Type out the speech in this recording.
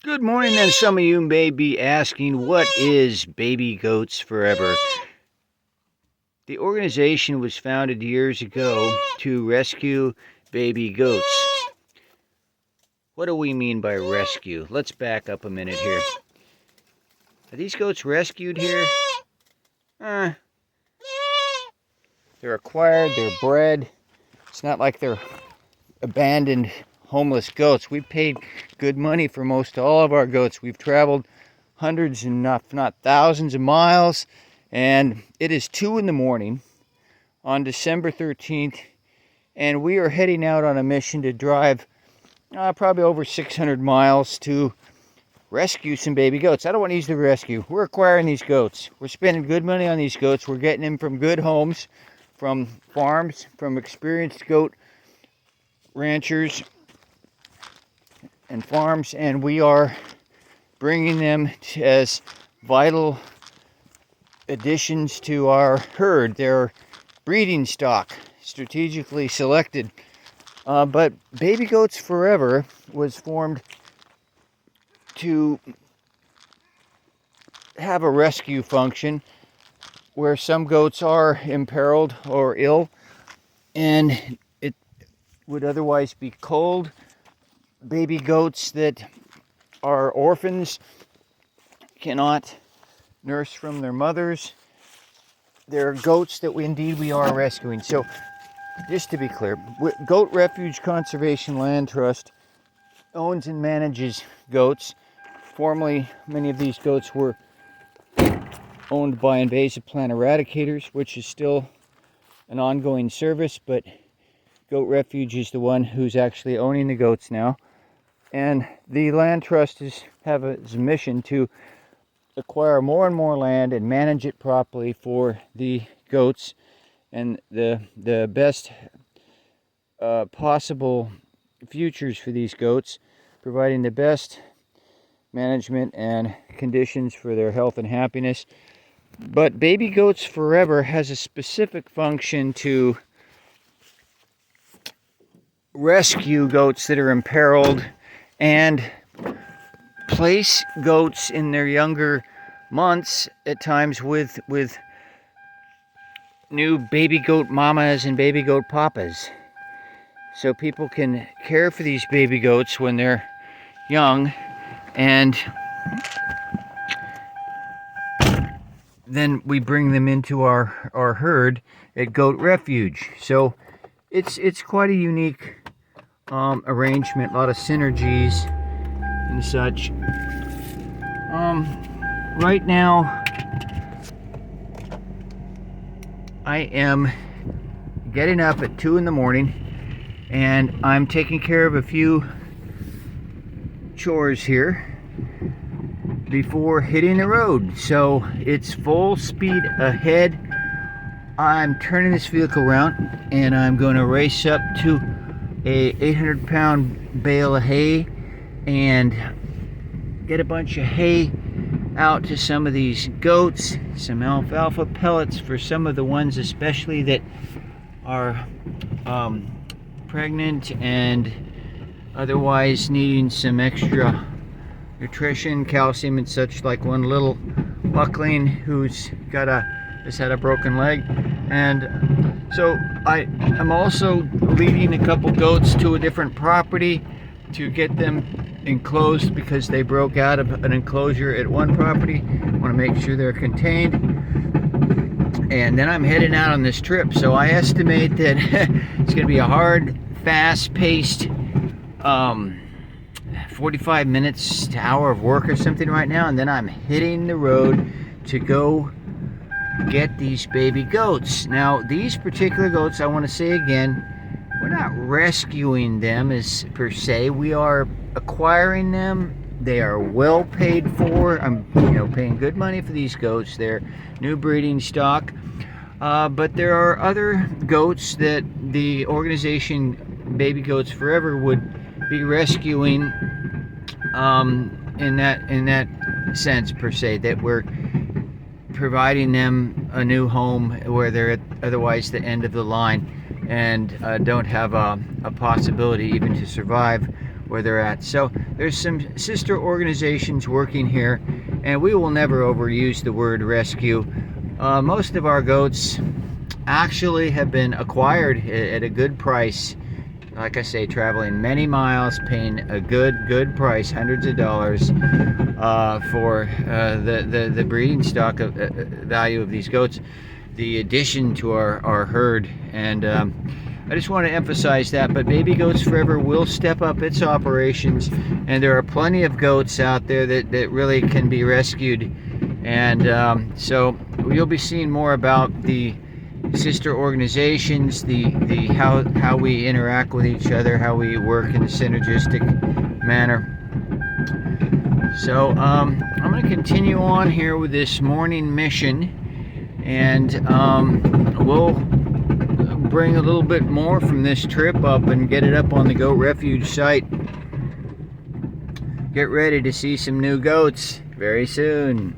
Good morning, and some of you may be asking, what is Baby Goats Forever? The organization was founded years ago to rescue baby goats. What do we mean by rescue? Let's back up a minute here. Are these goats rescued here? They're acquired, they're bred. It's not like they're abandoned homeless goats. We paid good money for most all of our goats. We've traveled hundreds and if not thousands of miles, and it is 2 in the morning on December 13th, and we are heading out on a mission to drive probably over 600 miles to rescue some baby goats. I don't want to use the rescue. We're acquiring these goats. We're spending good money on these goats. We're getting them from good homes, from farms, from experienced goat ranchers and farms, and we are bringing them as vital additions to our herd. They're breeding stock, strategically selected. But Baby Goats Forever was formed to have a rescue function where some goats are imperiled or ill, and it would otherwise be cold. Baby goats that are orphans cannot nurse from their mothers. They're goats that we are rescuing. So just to be clear, Goat Refuge Conservation Land Trust owns and manages goats. Formerly, many of these goats were owned by invasive plant eradicators, which is still an ongoing service, but Goat Refuge is the one who's actually owning the goats now. And the land trust have a mission to acquire more and more land and manage it properly for the goats, and the best possible futures for these goats, providing the best management and conditions for their health and happiness. But Baby Goats Forever has a specific function to rescue goats that are imperiled and place goats in their younger months at times with new baby goat mamas and baby goat papas, so people can care for these baby goats when they're young, and then we bring them into our herd at Goat Refuge. So it's quite a unique arrangement, a lot of synergies and such. Right now I am getting up at 2 in the morning, and I'm taking care of a few chores here before hitting the road. So it's full speed ahead. I'm turning this vehicle around, and I'm going to race up to a 800-pound bale of hay and get a bunch of hay out to some of these goats, some alfalfa pellets for some of the ones especially that are pregnant and otherwise needing some extra nutrition, calcium and such, like one little buckling who's has had a broken leg. And so I'm also leading a couple goats to a different property to get them enclosed because they broke out of an enclosure at one property. I want to make sure they're contained, and then I'm heading out on this trip. So I estimate that it's going to be a hard, fast-paced 45 minutes to hour of work or something right now, and then I'm hitting the road to go get these baby goats. Now, these particular goats, I want to say again, we're not rescuing them as per se. We are acquiring them. They are well paid for. I'm paying good money for these goats. They're new breeding stock. But there are other goats that the organization Baby Goats Forever would be rescuing in that sense per se, that we're providing them a new home where they're at otherwise the end of the line and don't have a possibility even to survive where they're at. So there's some sister organizations working here, and we will never overuse the word rescue. Most of our goats actually have been acquired at a good price. Like I say, traveling many miles, paying a good price, hundreds of dollars for the breeding stock value of these goats, the addition to our herd. And I just want to emphasize that. But Baby Goats Forever will step up its operations, and there are plenty of goats out there that really can be rescued. And so you'll be seeing more about the sister organizations, the how we interact with each other, how we work in a synergistic manner. So I'm going to continue on here with this morning mission, and we'll bring a little bit more from this trip up and get it up on the Goat Refuge site. Get ready to see some new goats very soon.